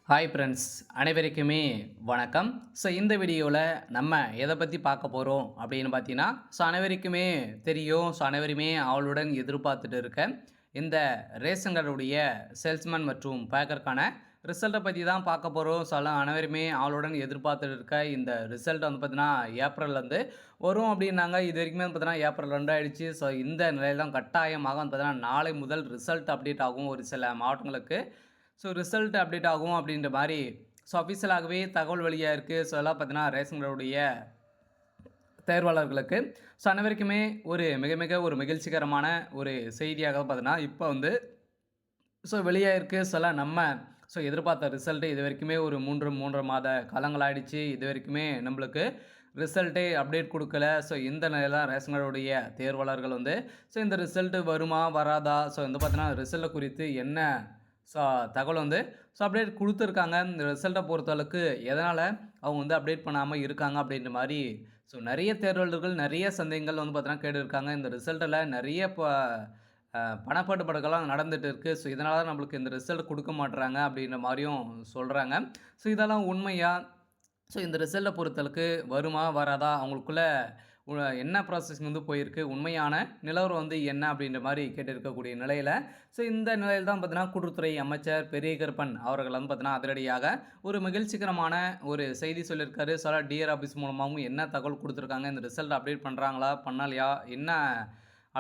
Hi friends, அனைவருக்குமே வணக்கம். இந்த வீடியோவில் நம்ம எதை பற்றி பார்க்க போகிறோம் அப்படின்னு பார்த்தீங்கன்னா, அனைவருக்குமே தெரியும். அனைவருமே ஆவலுடன் எதிர்பார்த்துட்டு இருக்க இந்த ரேஷன் கடையுடைய சேல்ஸ்மேன் மற்றும் பேக்கருக்கான ரிசல்ட்டை பற்றி தான் பார்க்க போகிறோம். எல்லாம் அனைவருமே ஆவலுடன் எதிர்பார்த்துட்டு இருக்க இந்த ரிசல்ட் வந்து பார்த்தீங்கன்னா ஏப்ரல்லேருந்து வரும் அப்படின்னாங்க. இது வரைக்குமே வந்து பார்த்தீங்கன்னா ஏப்ரல் 2 ஆயிடுச்சு. இந்த நிலையில் தான் கட்டாயமாக வந்து பார்த்தீங்கன்னா நாளை முதல் ரிசல்ட் அப்டேட் ஆகும் ஒரு சில மாவட்டங்களுக்கு. ரிசல்ட் அப்டேட் ஆகும் அப்படின்ற மாரி அஃபிஷியலாகவே தகவல் வெளியாக இருக்குது. எல்லாம் பார்த்தீங்கன்னா ரேஷன் கார்டுடைய தேர்வாளர்களுக்கு அனைவருக்குமே ஒரு மிக மிக ஒரு மகிழ்ச்சிகரமான ஒரு செய்தியாக பார்த்தீங்கன்னா இப்போ வந்து வெளியாக இருக்குது. எல்லாம் நம்ம எதிர்பார்த்த ரிசல்ட்டு இது வரைக்குமே ஒரு 3 மாத காலங்கள் ஆயிடுச்சு. இது வரைக்குமே நம்மளுக்கு ரிசல்ட்டே அப்டேட் கொடுக்கல. இந்த நிலையில் தான் ரேஷன் கார்டுடைய தேர்வாளர்கள் வந்து இந்த ரிசல்ட்டு வருமா வராதா வந்து பார்த்தீங்கன்னா ரிசல்ட்டை குறித்து என்ன தகவல் வந்து அப்டேட் கொடுத்துருக்காங்க. இந்த ரிசல்ட்டை பொறுத்தளவுக்கு எதனால் அவங்க வந்து அப்டேட் பண்ணாமல் இருக்காங்க அப்படின்ற மாதிரி நிறைய தேர்வாளர்கள் நிறைய சந்தேகங்கள் வந்து பார்த்தீங்கன்னா கேட்டுருக்காங்க. இந்த ரிசல்ட்டில் நிறைய பணப்பாட்டுப்பாடுகள்லாம் நடந்துகிட்டு இருக்குது. இதனால தான் நம்மளுக்கு இந்த ரிசல்ட் கொடுக்க மாட்டுறாங்க அப்படின்ற மாதிரியும் சொல்கிறாங்க. இதெல்லாம் உண்மையா? இந்த ரிசல்ட்டை பொறுத்தளவுக்கு வருமா வராதா? அவங்களுக்குள்ள என்ன ப்ராசஸிங் வந்து போயிருக்கு, உண்மையான நிலவரம் வந்து என்ன அப்படின்ற மாதிரி கேட்டிருக்கக்கூடிய நிலையில் இந்த நிலையில் தான் பார்த்தீங்கன்னா கூட்டுறவுத்துறை அமைச்சர் பெரிய கருப்பன் அவர்கள் வந்து பார்த்தீங்கன்னா அதிரடியாக ஒரு மகிழ்ச்சிகரமான ஒரு செய்தி சொல்லியிருக்காரு. டிஆர் ஆஃபீஸ் மூலமாகவும் என்ன தகவல் கொடுத்துருக்காங்க, இந்த ரிசல்ட் அப்டேட் பண்ணுறாங்களா பண்ணலையா, என்ன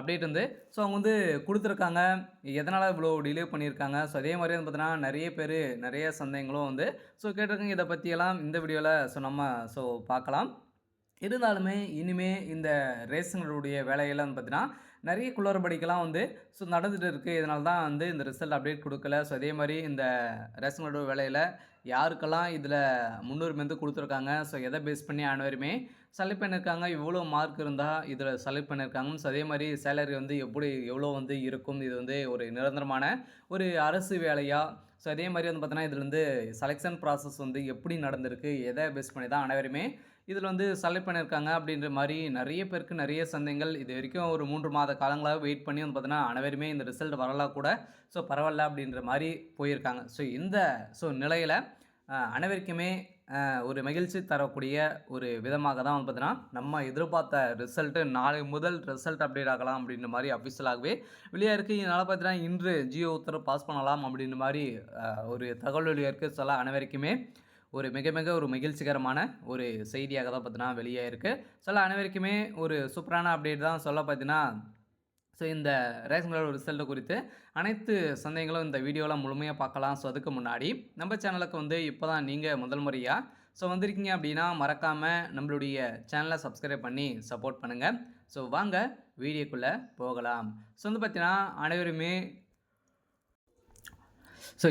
அப்டேட் வந்து அவங்க வந்து கொடுத்துருக்காங்க, எதனால் இவ்வளோ டிலே பண்ணியிருக்காங்க. அதே மாதிரி வந்து பார்த்தீங்கன்னா நிறைய பேர் நிறைய சந்தேகங்களும் வந்து கேட்டிருக்காங்க. இதை பற்றியெல்லாம் இந்த வீடியோவில் நம்ம பார்க்கலாம். இருந்தாலுமே இனிமே இந்த ரேஷன்களுடைய வேலையெல்லாம் வந்து பார்த்தீங்கன்னா நிறைய குளறுபடிக்கெல்லாம் வந்து நடந்துகிட்டு இருக்குது. இதனால தான் வந்து இந்த ரிசல்ட் அப்டேட் கொடுக்கல. அதே மாதிரி இந்த ரேஷன் வேலையில் யாருக்கெல்லாம் இதில் முன்னுரிமை வந்து கொடுத்துருக்காங்க, எதை பேஸ் பண்ணி அனைவருமே செலக்ட் பண்ணியிருக்காங்க, இவ்வளோ மார்க் இருந்தால் இதில் செலக்ட் பண்ணியிருக்காங்க. அதே மாதிரி சேலரி வந்து எவ்வளோ வந்து இருக்கும், இது வந்து ஒரு நிரந்தரமான ஒரு அரசு வேலையாக. அதே மாதிரி வந்து பார்த்தீங்கன்னா இதில் வந்து செலெக்ஷன் ப்ராசஸ் வந்து எப்படி நடந்திருக்கு, எதை பேஸ் பண்ணி தான் அனைவருமே இதில் வந்து செலக்ட் பண்ணியிருக்காங்க அப்படின்ற மாதிரி நிறைய பேருக்கு நிறைய சந்தேகங்கள். இது வரைக்கும் ஒரு 3 மாத காலங்களாக வெயிட் பண்ணி வந்து பார்த்தீங்கன்னா அனைவருமே இந்த ரிசல்ட் வரலாம் கூட பரவாயில்ல அப்படின்ற மாதிரி போயிருக்காங்க. இந்த நிலையில் அனைவருக்குமே ஒரு மகிழ்ச்சி தரக்கூடிய ஒரு விதமாக தான் வந்து பார்த்தீங்கன்னா நம்ம எதிர்பார்த்த ரிசல்ட்டு நாளை முதல் ரிசல்ட் அப்டேட் ஆகலாம் அப்படின்ற மாதிரி அஃபிஷியலாகவே வெளியாக இருக்குது. இதனால் பார்த்தீங்கன்னா இன்று ஜியோ உத்தரவு பாஸ் பண்ணலாம் அப்படின்ற மாதிரி ஒரு தகவல் வெளியாக இருக்குது. அனைவருக்குமே ஒரு மிக மிக ஒரு மகிழ்ச்சிகரமான ஒரு செய்தியாக தான் பார்த்தீங்கன்னா வெளியே இருக்குது. அனைவருக்குமே ஒரு சூப்பரான அப்டேட் தான் பார்த்தீங்கன்னா இந்த ரேஷன் கார்டு ரிசல்ட்டை குறித்து அனைத்து சந்தேகங்களும் இந்த வீடியோவில் முழுமையாக பார்க்கலாம். அதுக்கு முன்னாடி நம்ம சேனலுக்கு வந்து இப்போ தான் நீங்கள் முதல் முறையாக வந்திருக்கீங்க அப்படின்னா மறக்காமல் நம்மளுடைய சேனலை சப்ஸ்கிரைப் பண்ணி சப்போர்ட் பண்ணுங்கள். வாங்க வீடியோக்குள்ளே போகலாம். வந்து பார்த்தீங்கன்னா அனைவருமே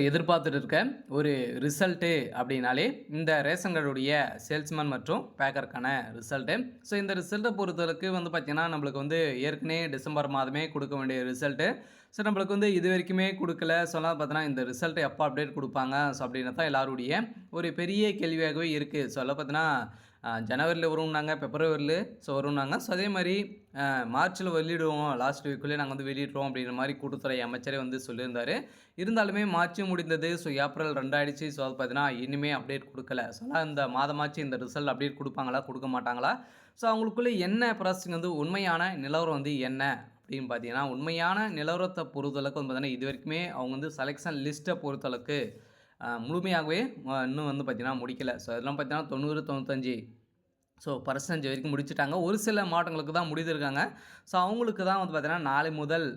எதிர்பார்த்துட்டு இருக்க ஒரு ரிசல்ட்டு அப்படின்னாலே இந்த ரேஷன் கார்டுடைய சேல்ஸ்மேன் மற்றும் பேக்கருக்கான ரிசல்ட்டு. இந்த ரிசல்ட்டை பொறுத்தளவுக்கு வந்து பார்த்திங்கன்னா நம்மளுக்கு வந்து ஏற்கனவே டிசம்பர் மாதமே கொடுக்க வேண்டிய ரிசல்ட்டு நம்மளுக்கு வந்து இது வரைக்குமே கொடுக்கல. சொன்னால் பார்த்தீங்கன்னா இந்த ரிசல்ட்டை எப்போ அப்டேட் கொடுப்பாங்க அப்படின்னு தான் எல்லாருடைய ஒரு பெரிய கேள்வியாகவே இருக்குது. எல்லாம் பார்த்தீங்கன்னா ஜனவரியில் வரும்னாங்க, பிப்ரவரியில் வரும்னாங்க. அதே மாதிரி மார்ச்சில் வெளியிடுவோம், லாஸ்ட் வீக்குள்ளே நாங்கள் வந்து வெளியிடுறோம் அப்படின்ற மாதிரி கூட்டுத்துறை அமைச்சரே வந்து சொல்லியிருந்தார். இருந்தாலுமே மார்ச்சும் முடிந்தது. ஏப்ரல் 2 ஆயிடுச்சு. அது பார்த்தீங்கன்னா இனிமேல் அப்டேட் கொடுக்கல. இந்த மாதமாச்சு இந்த ரிசல்ட் அப்டேட் கொடுப்பாங்களா கொடுக்க மாட்டாங்களா, அவங்களுக்குள்ளே என்ன ப்ராசஸிங் வந்து உண்மையான நிலவரம் வந்து என்ன அப்படின்னு பார்த்தீங்கன்னா உண்மையான நிலவரத்தை பொறுத்தளவுக்கு வந்து பார்த்தீங்கன்னா இது வரைக்குமே அவங்க வந்து செலெக்ஷன் லிஸ்ட்டை பொறுத்தளவுக்கு முழுமையாகவே இன்னும் வந்து பார்த்திங்கன்னா முடிக்கலை. அதெல்லாம் பார்த்திங்கன்னா 90-95 பர்சன்டேஜ் வரைக்கும் முடிச்சுட்டாங்க. ஒரு சில மாவட்டங்களுக்கு தான் முடிந்திருக்காங்க. அவங்களுக்கு தான் வந்து பார்த்திங்கன்னா நாளை முதல்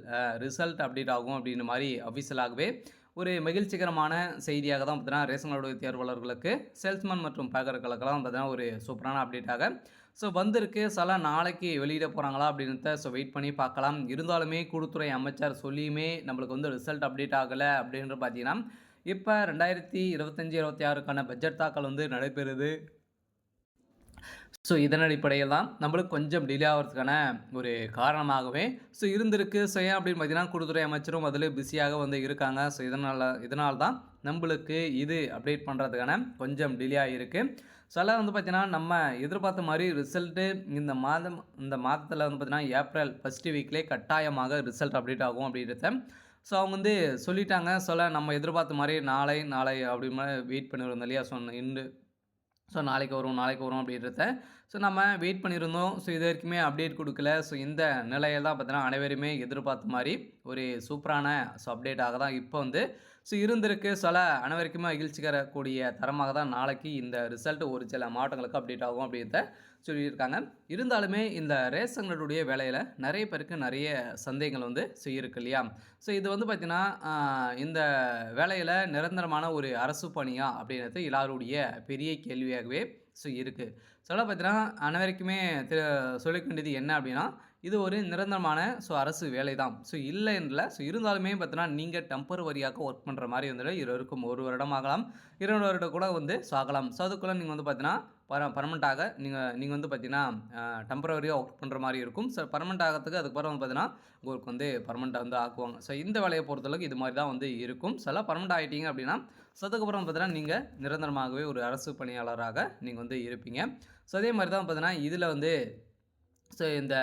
ரிசல்ட் அப்டேட் ஆகும் அப்படின்ற மாதிரி அஃபிஷியலாகவே ஒரு மகிழ்ச்சிகரமான செய்தியாக தான் பார்த்தீங்கன்னா ரேஷன் கார்டு தேர்வாளர்களுக்கு சேல்ஸ்மேன் மற்றும் பேக்கர்களுக்கெல்லாம் பார்த்தீங்கன்னா ஒரு சூப்பரான அப்டேட்டாக வந்திருக்கு. நாளைக்கு வெளியிட போகிறாங்களா அப்படின்றத வெயிட் பண்ணி பார்க்கலாம். இருந்தாலுமே கூட்டுத்துறை அமைச்சர் சொல்லியுமே நம்மளுக்கு வந்து ரிசல்ட் அப்டேட் ஆகலை அப்படின்ற பார்த்தீங்கன்னா இப்போ 2025-26க்கான பட்ஜெட் தாக்கல் வந்து நடைபெறுது. இதன் அடிப்படையில் தான் நம்மளுக்கு கொஞ்சம் டிலே ஆகிறதுக்கான ஒரு காரணமாகவே இருந்திருக்கு. ஏன் அப்படின்னு பார்த்தீங்கன்னா கூட்டுத்துறை அமைச்சரும் அதில் பிஸியாக வந்து இருக்காங்க. இதனால் தான் நம்மளுக்கு இது அப்டேட் பண்ணுறதுக்கான கொஞ்சம் டிலே ஆகிருக்கு. எல்லாம் வந்து பார்த்திங்கன்னா நம்ம எதிர்பார்த்த மாதிரி ரிசல்ட்டு இந்த மாதத்தில் வந்து பார்த்திங்கன்னா ஏப்ரல் ஃபஸ்ட்டு வீக்லேயே கட்டாயமாக ரிசல்ட் அப்டேட் ஆகும் அப்படின்றத ஸோ அவங்க வந்து சொல்லிட்டாங்க. நம்ம எதிர்பார்த்த மாரி நாளை அப்படி மாரி வெயிட் பண்ணியிருந்தோம் இல்லையா? நாளைக்கு வரும், நாளைக்கு வரும் அப்படின்றத நம்ம வெயிட் பண்ணியிருந்தோம். இது வரைக்குமே அப்டேட் குடுக்கல. இந்த நிலையில தான் பார்த்தீங்கன்னா, அனைவருமே எதிர்பார்த்த மாரி ஒரு சூப்பரான அப்டேட்டாக தான் இப்போ வந்து இருந்திருக்கு. அனைவருக்குமே மகிழ்ச்சிகரக்கூடிய தரமாக தான் நாளைக்கு இந்த ரிசல்ட் ஒரு சில மாவட்டங்களுக்கு அப்டேட் ஆகும் அப்படின்றத சொல்லியிருக்காங்க. இருந்தாலுமே இந்த ரேஷன் கார்டுடைய வேலையில நெறைய பேருக்கு நெறைய சந்தேகங்கள் வந்து இருக்கு இல்லையா? இது வந்து பார்த்தீங்கன்னா, இந்த வேலையில நிரந்தரமான ஒரு அரசு பணியா அப்படின்றது எல்லாருடைய பெரிய கேள்வியாகவே இருக்கு. பார்த்தீங்கன்னா, அனைவருக்குமே சொல்லிக்க வேண்டியது என்ன அப்படின்னா, இது ஒரு நிரந்தரமான அரசு வேலை தான். இல்லைன்ல. இருந்தாலுமே பார்த்தீங்கன்னா, நீங்க டெம்பரவரியாக ஒர்க் பண்ற மாரி வந்துட்டு இருக்கும். 1 வருடம் ஆகலாம், 2 வருடம் கூட வந்து ஆகலாம். அதுக்குள்ள நீங்க வந்து பார்த்தீங்கன்னா, பெர்மனன்ட்டாக நீங்க வந்து பார்த்தீங்கன்னா, டெம்பரவரியா ஒர்க் பண்ற மாரி இருக்கும். பெர்மனன்ட் ஆகறதுக்கு அதுக்கப்புறம் வந்து பார்த்தீங்கன்னா, உங்களுக்கு வந்து பெர்மனன்ட்டா வந்து ஆக்குவாங்க. இந்த வேலைய பொறுத்தளவுக்கு இது மாரி தான் வந்து இருக்கும். பெர்மனன்ட் ஆயிட்டீங்க அப்படின்னா, அதுக்கப்புறம் பார்த்தீங்கன்னா, நீங்க நிரந்தரமாகவே ஒரு அரசு பணியாளராக நீங்க வந்து இருப்பீங்க. அதே மாரி தான் பார்த்தீங்கன்னா, இதுல வந்து இந்த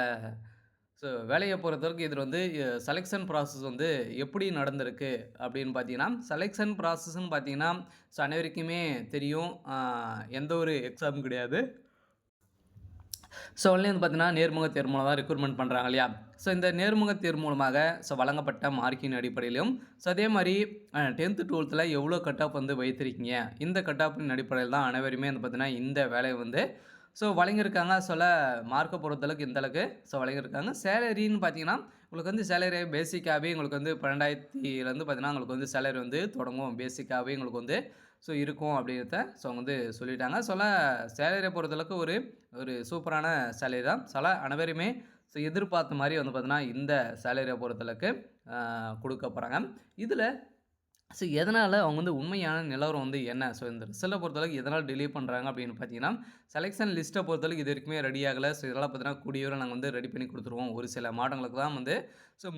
வேலைய பொறுத்தவரைக்கும் இதில வந்து செலக்ஷன் ப்ராசஸ் வந்து எப்படி நடந்திருக்கு அப்படின்னு பார்த்தீங்கன்னா, செலக்ஷன் ப்ராசஸ்ன்னு பார்த்தீங்கன்னா, அனைவருக்குமே தெரியும். எந்த ஒரு எக்ஸாமும் கிடையாது. ஒன்லி வந்து பார்த்தீங்கன்னா, நேர்முக தேர்வு மூலமா ரெக்ரூட்மெண்ட் பண்றாங்க இல்லையா? இந்த நேர்முக தேர்வு மூலமாக வழங்கப்பட்ட மார்க்கின் அடிப்படையிலும், அதே மாரி 10த், 12ல எவ்வளோ கட் ஆஃப் வந்து வைத்திருக்கீங்க? இந்த கட் ஆஃபின் அடிப்படையில தான் அனைவருமே வந்து பார்த்தீங்கன்னா, இந்த வேலைய வந்து வழங்கியிருக்காங்க. மார்க்க பொறுத்தளவுக்கு இந்த அளவுக்கு வழங்கியிருக்காங்க. சேலரின்னு பார்த்தீங்கன்னா, உங்களுக்கு வந்து சேலரி பேசிக்காவே உங்களுக்கு வந்து 12,000லேருந்து பார்த்தீங்கன்னா, உங்களுக்கு வந்து சேலரி வந்து தொடங்கும். பேசிக்காவே உங்களுக்கு வந்து இருக்கும் அப்படின்றத அவங்க வந்து சொல்லிட்டாங்க. சேலரிய பொறுத்தளவுக்கு ஒரு ஒரு சூப்பரான சேலரி தான். அனைவருமே எதிர்பார்த்த மாரி வந்து பார்த்தீங்கன்னா, இந்த சேலரிய பொறுத்தளவுக்கு குடுக்க போறாங்க. இதில எதனால அவங்க வந்து உண்மையான நிலவரம் வந்து என்ன? இந்த ரிசல்ட்ட பொறுத்தளவுக்கு எதனால டிலே பண்றாங்க அப்படின்னு பார்த்தீங்கன்னா, செலக்ஷன் லிஸ்ட்ட பொறுத்தளவுக்கு இது வரைக்குமே ரெடி ஆகல. இதெல்லாம் பார்த்தீங்கன்னா, கூடிய விரைவில நாங்க வந்து ரெடி பண்ணி குடுத்துருவோம். ஒரு சில மாவட்டங்களுக்கு தான் வந்து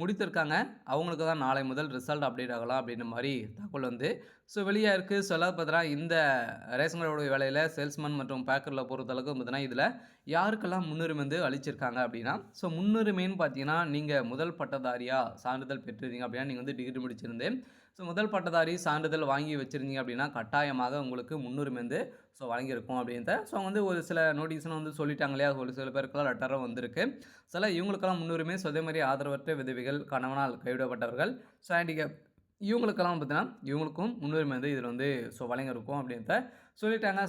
முடித்திருக்காங்க. அவங்களுக்கு தான் நாளை முதல் ரிசல்ட் அப்டேட் ஆகலாம் அப்படின்ற மாரி தகவல் வந்து வெளியா இருக்கு. எல்லாம் பார்த்தீங்கன்னா, இந்த ரேஷன் கடையோட வேலையில சேல்ஸ்மேன் மற்றும் பேக்கர்ல பொறுத்தளவுக்கு பார்த்தீங்கன்னா, இதில யாருக்கெல்லாம் முன்னுரிமை வந்து அளிச்சிருக்காங்க அப்படின்னா, முன்னுரிமைன்னு பார்த்தீங்கன்னா, நீங்க முதல் பட்டதாரியா சான்றிதழ் பெற்றிருந்தீங்க அப்படின்னா, நீங்க வந்து டிகிரி முடிச்சிருந்து முதல் பட்டதாரி சான்றிதழ் வாங்கி வச்சிருந்தீங்க அப்படின்னா, கட்டாயமாக உங்களுக்கு முன்னுரிமை வந்து வழங்கியிருக்கும் அப்படின்றத அவங்க வந்து ஒரு சில நோட்டீஸ்லாம் வந்து சொல்லிட்டாங்க இல்லையா? ஒரு சில பேருக்கெல்லாம் லெட்டரும் வந்திருக்கு. இவங்களுக்கெல்லாம் முன்னுரிமை. அதே மாரி ஆதரவற்ற விதவைகள், கணவனால் கைவிடப்பட்டவர்கள், ஹேண்டிகேப் இவங்களுக்கெல்லாம் பார்த்தீங்கன்னா, இவங்களுக்கும் முன்னுரிமை வந்து இதில வந்து வழங்கியிருக்கும் அப்படின்றத சொல்லிட்டாங்க.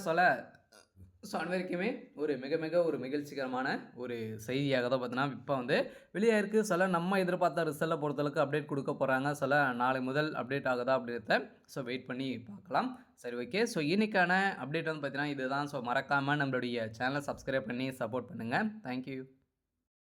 அனைவருக்குமே ஒரு மிக மிக ஒரு மகிழ்ச்சிகரமான ஒரு செய்தியாக தான் பார்த்தீங்கன்னா, இப்போ வந்து வெளியாயிருக்கு. நம்ம எதிர்பார்த்த ரிசல்ட்ட பொறுத்தளவுக்கு அப்டேட் குடுக்க போறாங்க. நாளை முதல் அப்டேட் ஆகுதா அப்படின்றத வெயிட் பண்ணி பார்க்கலாம். சரி, ஓகே. இன்னைக்கான அப்டேட் வந்து பார்த்தீங்கன்னா, இதுதான். மறக்காம நம்மளுடைய சேனல சப்ஸ்கிரைப் பண்ணி சப்போர்ட் பண்ணுங்க. Thank you.